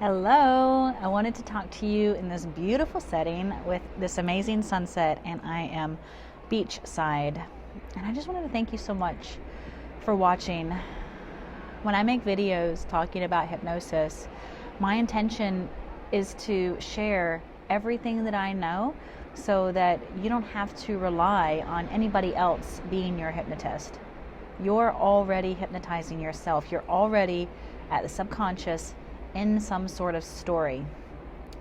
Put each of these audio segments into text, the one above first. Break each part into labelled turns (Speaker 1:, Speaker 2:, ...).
Speaker 1: Hello, I wanted to talk to you in this beautiful setting with this amazing sunset, and I am beachside. And I just wanted to thank you so much for watching. When I make videos talking about hypnosis, my intention is to share everything that I know so that you don't have to rely on anybody else being your hypnotist. You're already hypnotizing yourself. You're already at the subconscious in some sort of story.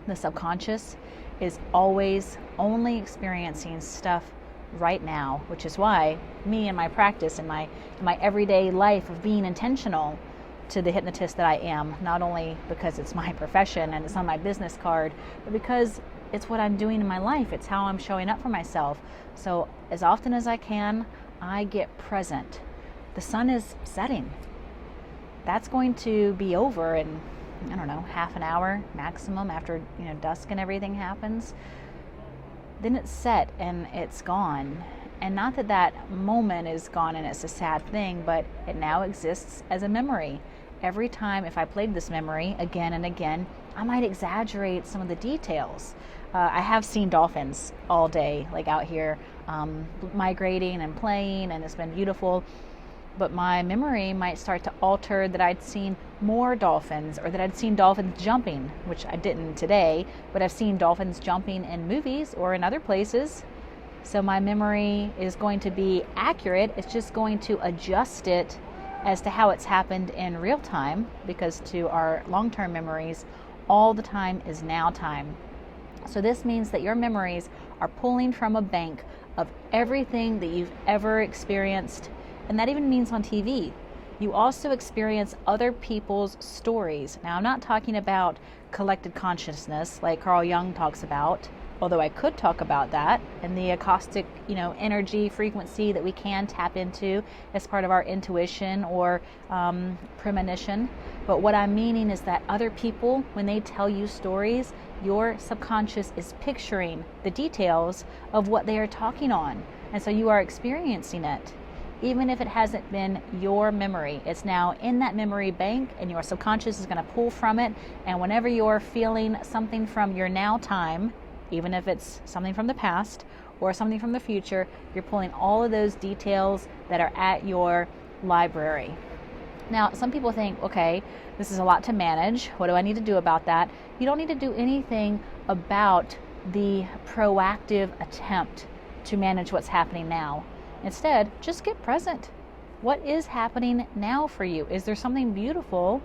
Speaker 1: The subconscious is always only experiencing stuff right now, which is why me and my practice and my everyday life of being intentional to the hypnotist that I am, not only because it's my profession and it's on my business card, but because it's what I'm doing in my life. It's how I'm showing up for myself. So as often as I can, I get present. The sun is setting. That's going to be over in, I don't know, half an hour maximum after, dusk and everything happens. Then it's set and it's gone. And not that that moment is gone and it's a sad thing, but it now exists as a memory. Every time, if I played this memory again and again, I might exaggerate some of the details. I have seen dolphins all day, like out here, migrating and playing, and it's been beautiful. But my memory might start to alter that I'd seen more dolphins, or that I'd seen dolphins jumping, which I didn't today, but I've seen dolphins jumping in movies or in other places. So my memory is going to be accurate. It's just going to adjust it as to how it's happened in real time, because to our long-term memories, all the time is now time. So this means that your memories are pulling from a bank of everything that you've ever experienced. And that even means on TV. You also experience other people's stories. Now, I'm not talking about collected consciousness like Carl Jung talks about, although I could talk about that and the acoustic, energy frequency that we can tap into as part of our intuition or premonition. But what I'm meaning is that other people, when they tell you stories, your subconscious is picturing the details of what they are talking on. And so you are experiencing it. Even if it hasn't been your memory, it's now in that memory bank, and your subconscious is going to pull from it. And whenever you're feeling something from your now time, even if it's something from the past or something from the future, you're pulling all of those details that are at your library. Now, some people think, okay, this is a lot to manage. What do I need to do about that? You don't need to do anything about the proactive attempt to manage what's happening now. Instead, just get present. What is happening now for you? Is there something beautiful,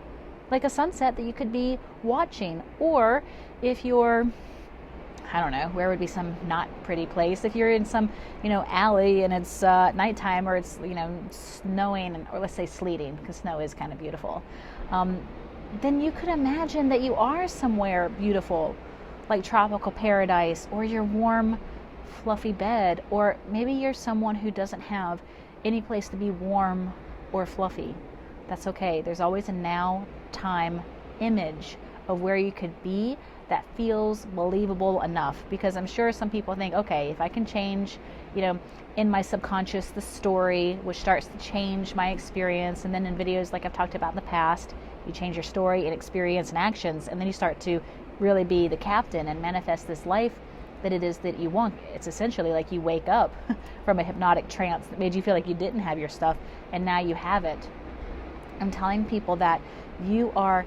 Speaker 1: like a sunset, that you could be watching? Or if you're, I don't know, where would be some not pretty place? If you're in some, alley and it's nighttime, or it's, snowing, or let's say sleeting, because snow is kind of beautiful, then you could imagine that you are somewhere beautiful, like tropical paradise, or your warm, fluffy bed, or maybe you're someone who doesn't have any place to be warm or fluffy. That's okay. There's always a now time image of where you could be that feels believable enough, because I'm sure some people think, okay, if I can change, in my subconscious the story, which starts to change my experience, and then in videos like I've talked about in the past, you change your story and experience and actions, and then you start to really be the captain and manifest this life that it is that you want. It's essentially like you wake up from a hypnotic trance that made you feel like you didn't have your stuff, and now you have it. I'm telling people that you are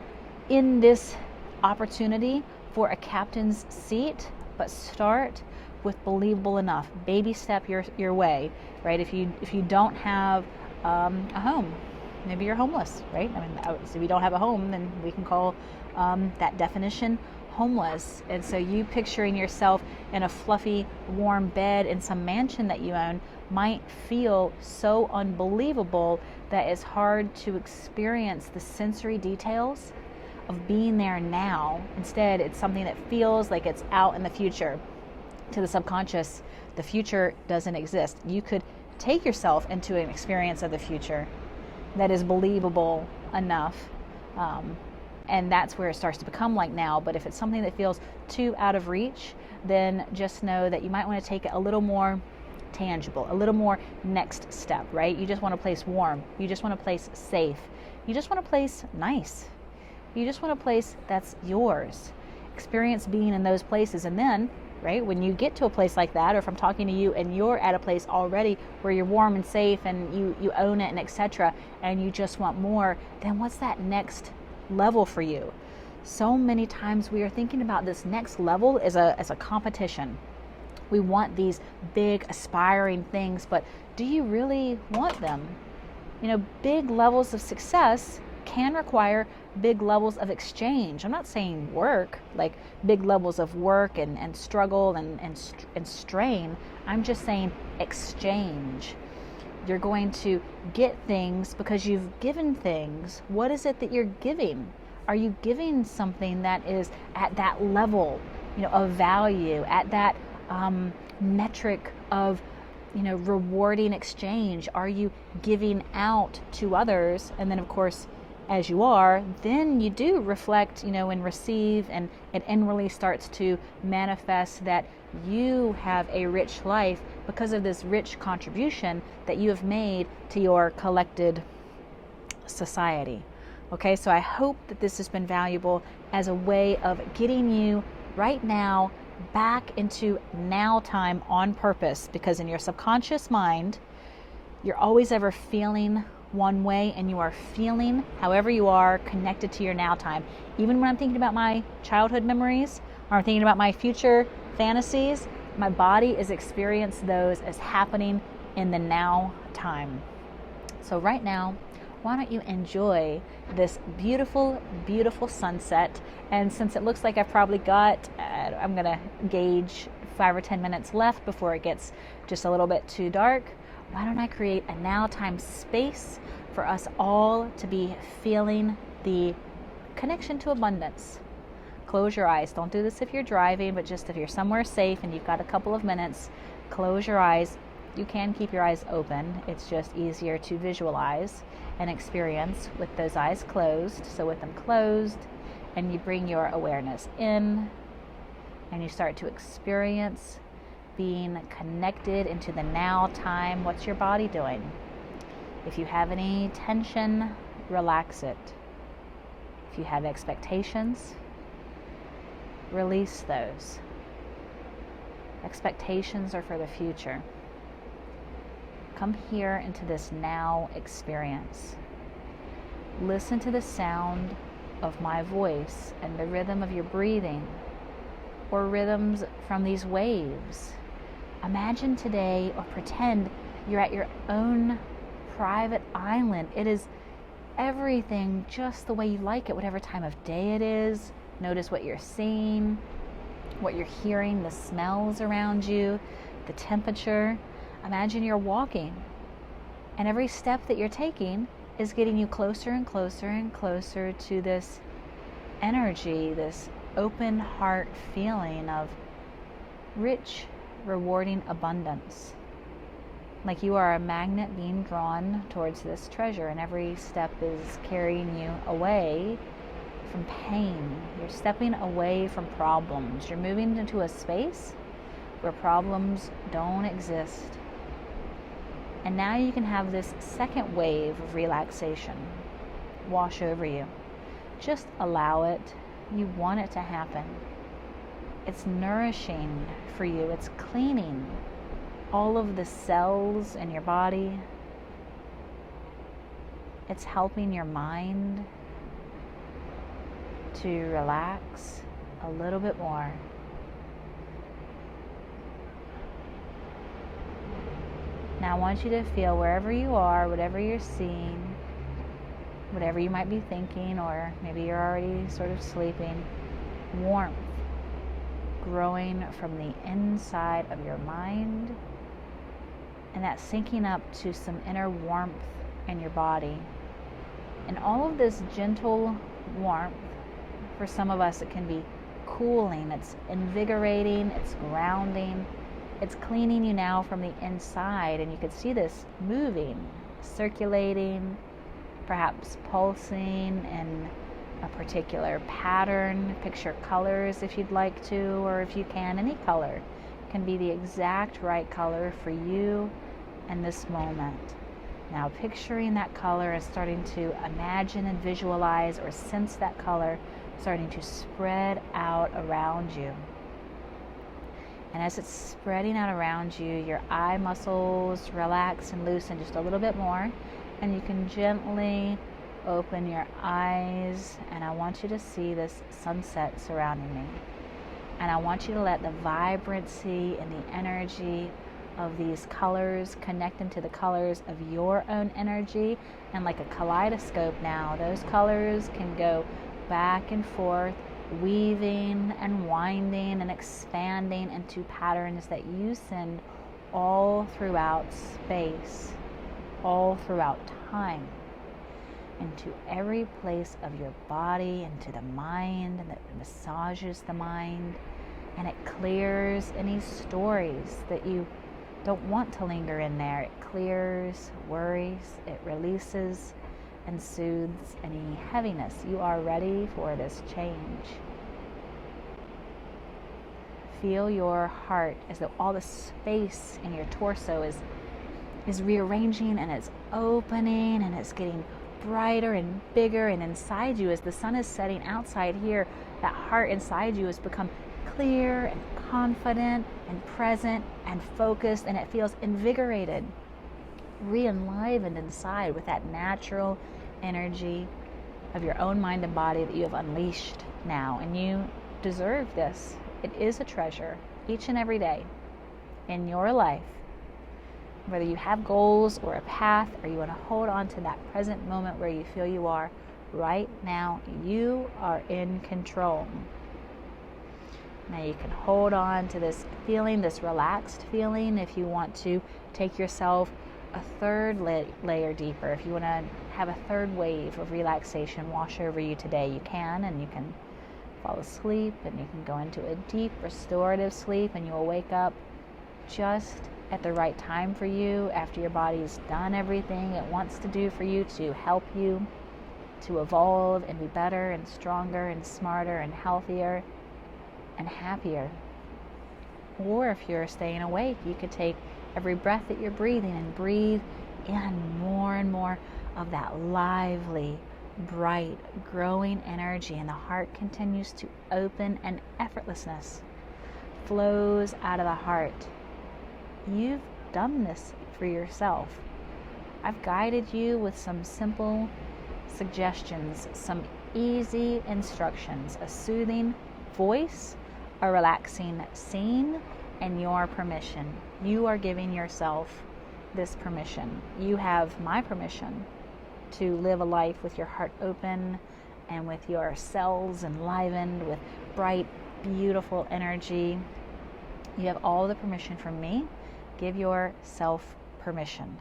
Speaker 1: in this opportunity for a captain's seat, but start with believable enough. Baby step your way, right? If you don't have a home, maybe you're homeless, right? So if you don't have a home, then we can call that definition homeless. And so you picturing yourself in a fluffy, warm bed in some mansion that you own might feel so unbelievable that it's hard to experience the sensory details of being there now. Instead, it's something that feels like it's out in the future. To the subconscious, the future doesn't exist. You could take yourself into an experience of the future that is believable enough. And that's where it starts to become like now. But if it's something that feels too out of reach, then just know that you might want to take it a little more tangible, a little more next step, right? You just want a place warm. You just want a place safe. You just want a place nice. You just want a place that's yours. Experience being in those places. And then, right, when you get to a place like that, or if I'm talking to you and you're at a place already where you're warm and safe and you own it and etc., and you just want more, then what's that next level for you? So many times we are thinking about this next level as a competition. We want these big aspiring things, but do you really want them? You know, big levels of success can require big levels of exchange. I'm not saying work, like big levels of work and struggle and strain. I'm just saying exchange. You're going to get things because you've given things. What is it that you're giving? Are you giving something that is at that level, you know, of value, at that metric of, you know, rewarding exchange? Are you giving out to others? And then, of course, as you are, then you do reflect, you know, and receive, and it inwardly starts to manifest that you have a rich life because of this rich contribution that you have made to your collected society. Okay, so I hope that this has been valuable as a way of getting you right now back into now time on purpose, because in your subconscious mind, you're always ever feeling one way, and you are feeling however you are connected to your now time. Even when I'm thinking about my childhood memories, or I'm thinking about my future fantasies, my body is experiencing those as happening in the now time. So right now, why don't you enjoy this beautiful, beautiful sunset? And since it looks like I've probably got, I'm going to gauge 5 or 10 minutes left before it gets just a little bit too dark, why don't I create a now time space for us all to be feeling the connection to abundance. Close your eyes. Don't do this if you're driving, but just if you're somewhere safe and you've got a couple of minutes, close your eyes. You can keep your eyes open. It's just easier to visualize and experience with those eyes closed. So with them closed, and you bring your awareness in, and you start to experience being connected into the now time. What's your body doing? If you have any tension, relax it. If you have expectations, release those. Expectations are for the future. Come here into this now experience. Listen to the sound of my voice and the rhythm of your breathing, or rhythms from these waves. Imagine today, or pretend you're at your own private island. It is everything just the way you like it, whatever time of day it is. Notice what you're seeing, what you're hearing, the smells around you, the temperature. Imagine you're walking, and every step that you're taking is getting you closer and closer and closer to this energy, this open heart feeling of rich, rewarding abundance. Like you are a magnet being drawn towards this treasure, and every step is carrying you away from pain. You're stepping away from problems. You're moving into a space where problems don't exist. And now you can have this second wave of relaxation wash over you. Just allow it. You want it to happen. It's nourishing for you. It's cleaning all of the cells in your body. It's helping your mind to relax a little bit more. Now I want you to feel wherever you are, whatever you're seeing, whatever you might be thinking, or maybe you're already sort of sleeping, warmth growing from the inside of your mind, and that sinking up to some inner warmth in your body. And all of this gentle warmth, for some of us it can be cooling, it's invigorating, it's grounding. It's cleaning you now from the inside, and you can see this moving, circulating, perhaps pulsing in a particular pattern. Picture colors if you'd like to, or if you can, any color can be the exact right color for you in this moment. Now picturing that color and starting to imagine and visualize or sense that color starting to spread out around you. And as it's spreading out around you, your eye muscles relax and loosen just a little bit more. And you can gently open your eyes, and I want you to see this sunset surrounding me. And I want you to let the vibrancy and the energy of these colors connect into the colors of your own energy. And like a kaleidoscope now, those colors can go back and forth, weaving and winding and expanding into patterns that you send all throughout space, all throughout time, into every place of your body, into the mind, and that massages the mind, and it clears any stories that you don't want to linger in there. It clears worries, it releases and soothes any heaviness. You are ready for this change. Feel your heart as though all the space in your torso is rearranging, and it's opening, and it's getting brighter and bigger. And inside you, as the sun is setting outside here, that heart inside you has become clear and confident and present and focused, and it feels invigorated, re-enlivened inside with that natural energy of your own mind and body that you have unleashed now. And you deserve this. It is a treasure each and every day in your life. Whether you have goals or a path, or you want to hold on to that present moment where you feel you are right now, you are in control. Now you can hold on to this feeling, this relaxed feeling, if you want to take yourself a third layer deeper. If you want to have a third wave of relaxation wash over you today, you can, and you can fall asleep, and you can go into a deep restorative sleep, and you'll wake up just at the right time for you, after your body's done everything it wants to do for you to help you to evolve and be better and stronger and smarter and healthier and happier. Or if you're staying awake, you could take every breath that you're breathing and breathe in more and more of that lively, bright, growing energy, and the heart continues to open, and effortlessness flows out of the heart. You've done this for yourself. I've guided you with some simple suggestions, some easy instructions, a soothing voice, a relaxing scene, and your permission. You are giving yourself this permission. You have my permission to live a life with your heart open and with your cells enlivened with bright, beautiful energy. You have all the permission from me. Give yourself permission.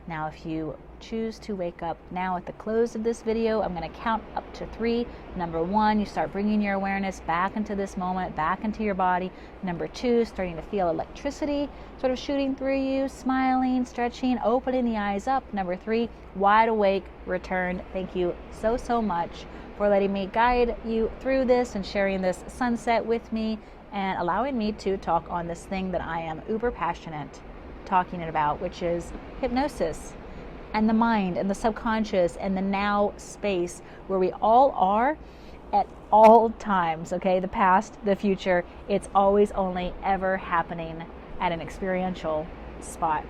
Speaker 1: Now, if you choose to wake up now at the close of this video, I'm going to count up to 3. Number 1, you start bringing your awareness back into this moment, back into your body. Number 2, starting to feel electricity sort of shooting through you, smiling, stretching, opening the eyes up. Number 3, wide awake, returned. Thank you so, so much for letting me guide you through this and sharing this sunset with me and allowing me to talk on this thing that I am uber passionate talking about, which is hypnosis and the mind and the subconscious and the now space where we all are at all times, okay? The past, the future, it's always only ever happening at an experiential spot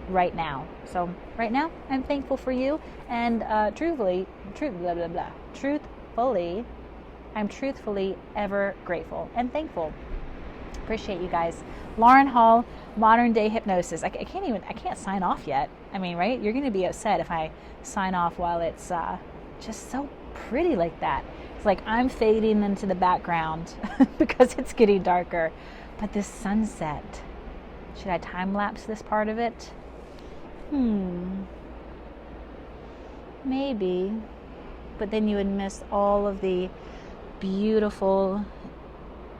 Speaker 1: right now. So right now, I'm thankful for you, and truthfully, I'm truthfully ever grateful and thankful. Appreciate you guys. Lauren Hall, Modern Day Hypnosis. I can't sign off yet. I mean, right? You're going to be upset if I sign off while it's just so pretty like that. It's like I'm fading into the background because it's getting darker. But this sunset, should I time lapse this part of it? Maybe. But then you would miss all of the beautiful,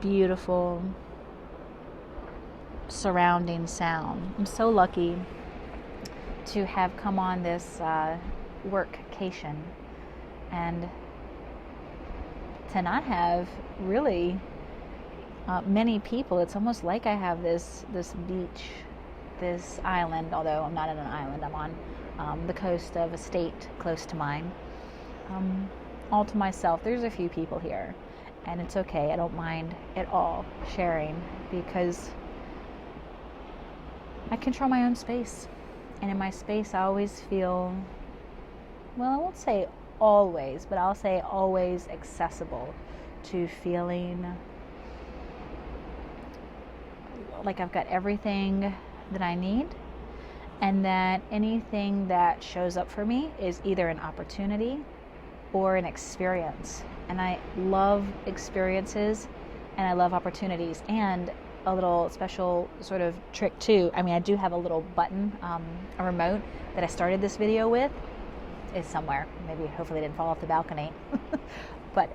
Speaker 1: beautiful surrounding sound. I'm so lucky to have come on this workcation and to not have really many people. It's almost like I have this beach, this island, although I'm not on an island, I'm on the coast of a state close to mine, all to myself. There's a few people here, and it's okay. I don't mind at all sharing, because I control my own space. And in my space, I always feel, well, I won't say always, but I'll say always accessible to feeling like I've got everything that I need, and that anything that shows up for me is either an opportunity or an experience. And I love experiences, and I love opportunities. And a little special sort of trick too, I mean, I do have a little button, a remote that I started this video with, is somewhere, maybe hopefully it didn't fall off the balcony. But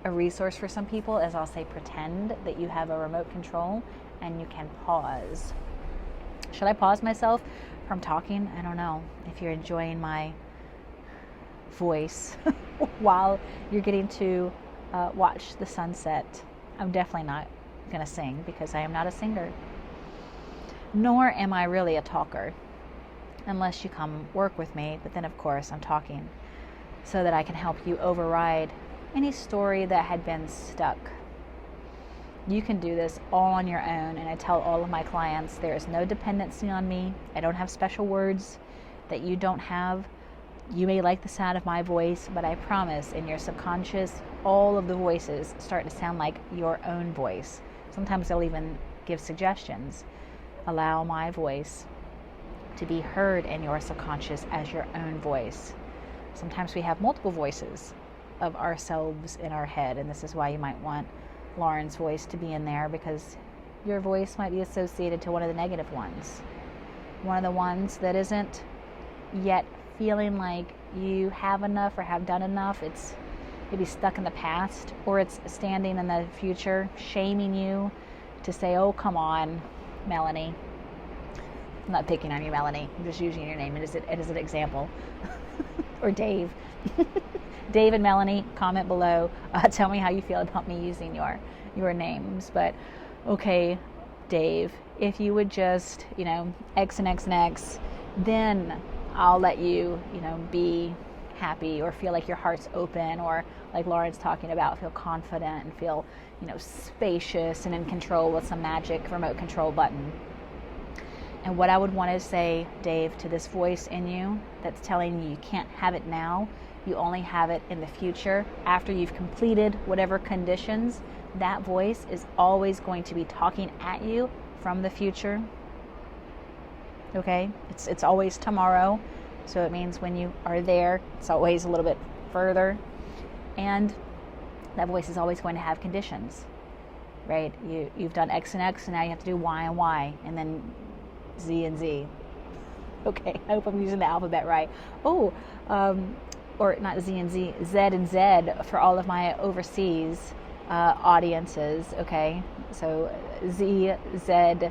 Speaker 1: a resource for some people is, I'll say, pretend that you have a remote control and you can pause. Should I pause myself from talking? I don't know. If you're enjoying my voice while you're getting to watch the sunset, I'm definitely not going to sing, because I am not a singer. Nor am I really a talker, unless you come work with me. But then, of course, I'm talking so that I can help you override any story that had been stuck. You can do this all on your own, and I tell all of my clients there is no dependency on me. I don't have special words that you don't have. You may like the sound of my voice, but I promise in your subconscious, all of the voices start to sound like your own voice. Sometimes they'll even give suggestions. Allow my voice to be heard in your subconscious as your own voice. Sometimes we have multiple voices of ourselves in our head, and this is why you might want Lauren's voice to be in there, because your voice might be associated to one of the negative ones. One of the ones that isn't yet feeling like you have enough or have done enough. It's maybe stuck in the past, or it's standing in the future, shaming you to say, oh, come on, Melanie. I'm not picking on you, Melanie. I'm just using your name as an example. Or Dave. Dave and Melanie, comment below. Tell me how you feel about me using your names. But, okay, Dave, if you would just, X and X and X, then I'll let you, be happy, or feel like your heart's open, or like Lauren's talking about, feel confident and feel, spacious and in control with some magic remote control button. And what I would want to say, Dave, to this voice in you that's telling you can't have it now, you only have it in the future, after you've completed whatever conditions, that voice is always going to be talking at you from the future. Okay? It's always tomorrow. So it means when you are there, it's always a little bit further. And that voice is always going to have conditions, right? You've done X and X, and now you have to do Y and Y, and then Z and Z. Okay, I hope I'm using the alphabet right. Or not Z and Z, Z and Z for all of my overseas audiences, okay? So Z, Z,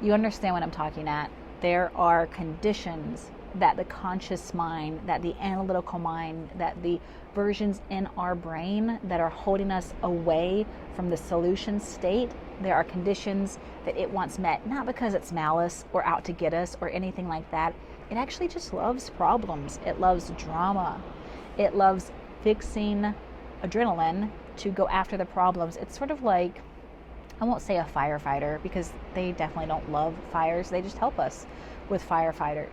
Speaker 1: you understand what I'm talking at. There are conditions that the conscious mind, that the analytical mind, that the versions in our brain that are holding us away from the solution state, there are conditions that it wants met, not because it's malice or out to get us or anything like that. It actually just loves problems. It loves drama. It loves fixing adrenaline to go after the problems. It's sort of like, I won't say a firefighter, because they definitely don't love fires. They just help us with firefighters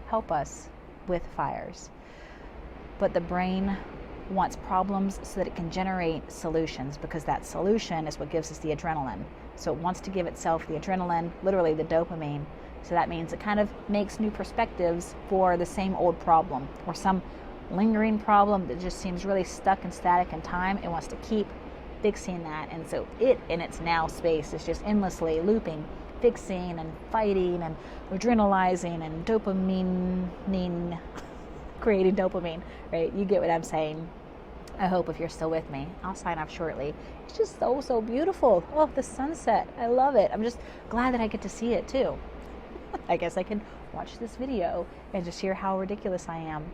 Speaker 1: help us with fires. But the brain wants problems so that it can generate solutions, because that solution is what gives us the adrenaline. So it wants to give itself the adrenaline, literally the dopamine. So that means it kind of makes new perspectives for the same old problem, or some lingering problem that just seems really stuck and static in time. It wants to keep fixing that. And so it, in its now space, is just endlessly looping, fixing and fighting and adrenalizing and dopamine, creating dopamine, right? You get what I'm saying. I hope if you're still with me. I'll sign off shortly. It's just so beautiful. Oh, the sunset. I love it. I'm just glad that I get to see it too. I guess I can watch this video and just hear how ridiculous I am,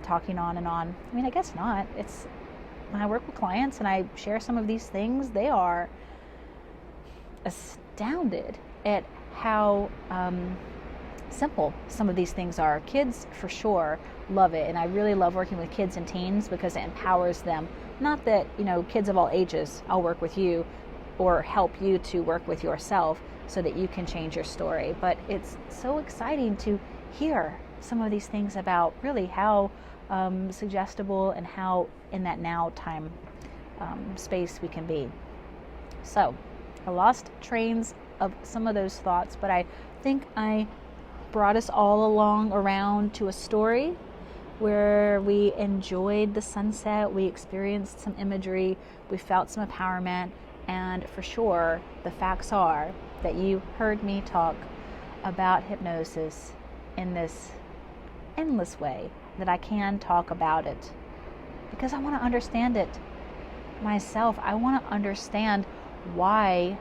Speaker 1: talking on and on. I mean, I guess not. It's when I work with clients and I share some of these things, they are astounded at how simple some of these things are. Kids for sure love it, and I really love working with kids and teens because it empowers them. Not that, kids of all ages, I'll work with you or help you to work with yourself so that you can change your story. But it's so exciting to hear some of these things about really how suggestible and how in that now time space we can be. So I lost trains of some of those thoughts, but I think I brought us all along around to a story where we enjoyed the sunset, we experienced some imagery, we felt some empowerment, and for sure the facts are that you heard me talk about hypnosis in this endless way that I can talk about it because I want to understand it myself. I want to understand why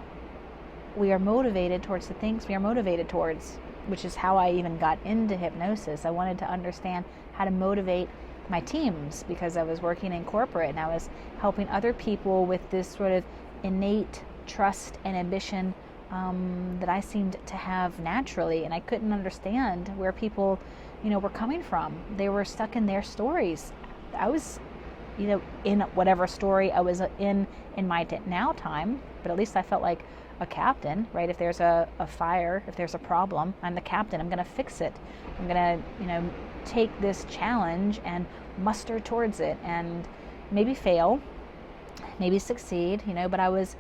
Speaker 1: we are motivated towards the things we are motivated towards, which is how I even got into hypnosis. I wanted to understand how to motivate my teams because I was working in corporate and I was helping other people with this sort of innate trust and ambition that I seemed to have naturally, and I couldn't understand where people, were coming from. They were stuck in their stories. I was, in whatever story I was in my now time, but at least I felt like a captain, right? If there's a fire, if there's a problem, I'm the captain. I'm going to fix it. I'm going to, take this challenge and muster towards it and maybe fail, maybe succeed, but I was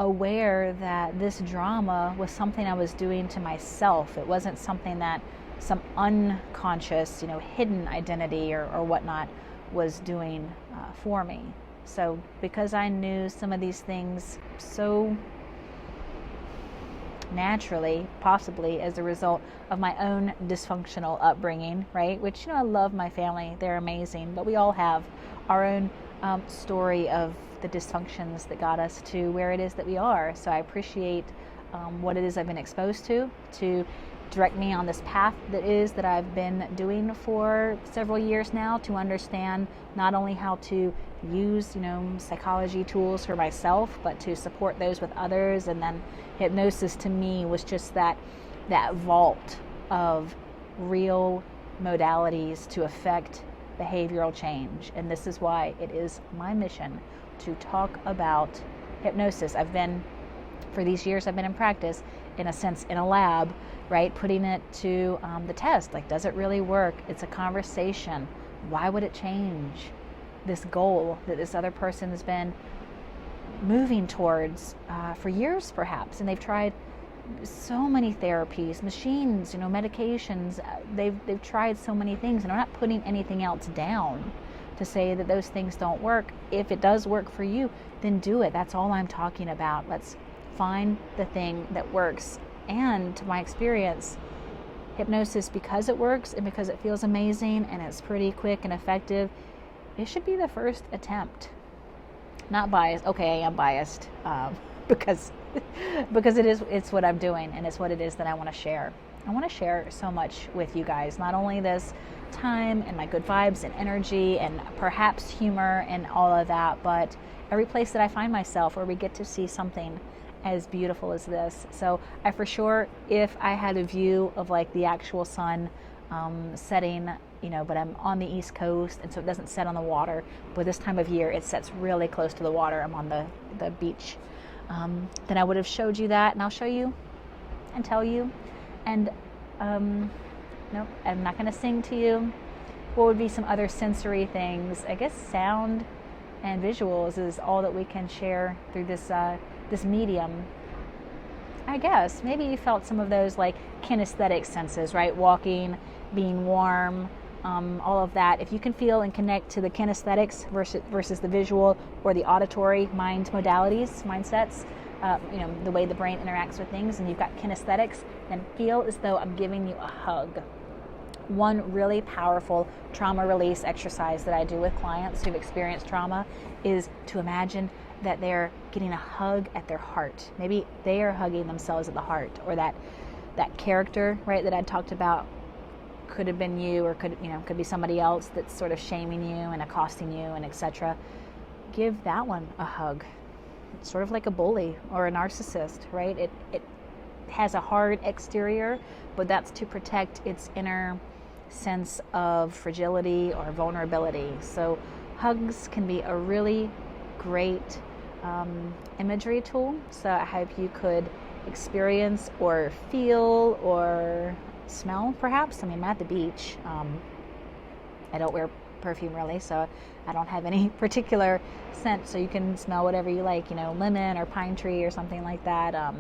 Speaker 1: aware that this drama was something I was doing to myself. It wasn't something that some unconscious, hidden identity or whatnot was doing for me. So because I knew some of these things so naturally, possibly as a result of my own dysfunctional upbringing, right? Which, I love my family. They're amazing. But we all have our own story of the dysfunctions that got us to where it is that we are. So I appreciate what it is I've been exposed to direct me on this path that I've been doing for several years now, to understand not only how to use, psychology tools for myself, but to support those with others. And then hypnosis to me was just that vault of real modalities to affect behavioral change. And this is why it is my mission to talk about hypnosis. For these years I've been in practice, in a sense, in a lab, right? Putting it to the test. Like, does it really work? It's a conversation. Why would it change this goal that this other person has been moving towards for years, perhaps? And they've tried so many therapies, machines, medications. They've tried so many things, and I'm not putting anything else down to say that those things don't work. If it does work for you, then do it. That's all I'm talking about. Let's find the thing that works. And to my experience, hypnosis, because it works and because it feels amazing and it's pretty quick and effective, it should be the first attempt. Not biased. Okay, I am biased because it's what I'm doing and it's what it is that I want to share. I want to share so much with you guys, not only this time and my good vibes and energy and perhaps humor and all of that, but every place that I find myself where we get to see something as beautiful as this. So I for sure, if I had a view of like the actual sun setting, but I'm on the East Coast and so it doesn't set on the water, but this time of year it sets really close to the water. I'm on the beach. Then I would have showed you that, and I'll show you and tell you. And nope, I'm not going to sing to you. What would be some other sensory things? I guess sound and visuals is all that we can share through this medium. I guess maybe you felt some of those like kinesthetic senses, right? Walking, being warm, all of that. If you can feel and connect to the kinesthetics versus the visual or the auditory mindsets, the way the brain interacts with things, and you've got kinesthetics, then feel as though I'm giving you a hug. One really powerful trauma release exercise that I do with clients who've experienced trauma is to imagine that they're getting a hug at their heart. Maybe they are hugging themselves at the heart, or that character, right, that I talked about could have been you, or could be somebody else that's sort of shaming you and accosting you and etc. Give that one a hug. It's sort of like a bully or a narcissist, right? has a hard exterior, but that's to protect its inner sense of fragility or vulnerability. So hugs can be a really great imagery tool. So I hope you could experience or feel or smell, perhaps. I mean, I'm at the beach. I don't wear perfume really, so I don't have any particular scent, so you can smell whatever you like, lemon or pine tree or something like that. How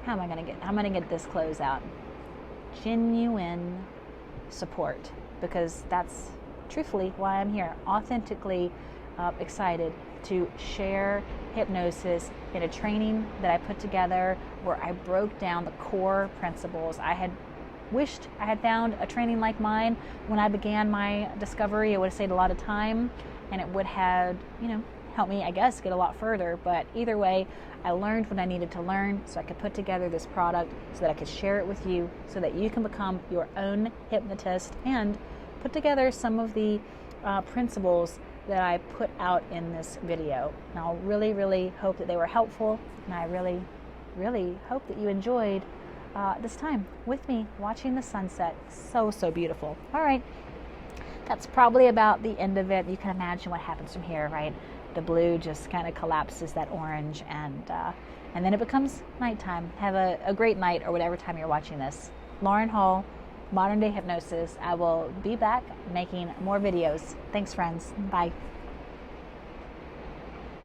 Speaker 1: am I gonna get this close out? Genuine support, because that's truthfully why I'm here. Authentically excited to share hypnosis in a training that I put together where I broke down the core principles. I had wished I had found a training like mine when I began my discovery. It would have saved a lot of time, and it would have, helped me, I guess, get a lot further. But either way, I learned what I needed to learn so I could put together this product so that I could share it with you, so that you can become your own hypnotist and put together some of the principles that I put out in this video. And I'll really, really hope that they were helpful, and I really, really hope that you enjoyed this time with me watching the sunset. So, so beautiful. All right, that's probably about the end of it. You can imagine what happens from here, right? The blue just kind of collapses that orange, and then it becomes nighttime. Have a great night, or whatever time you're watching this. Lauren Hall, Modern Day Hypnosis. I will be back making more videos. Thanks, friends. Bye.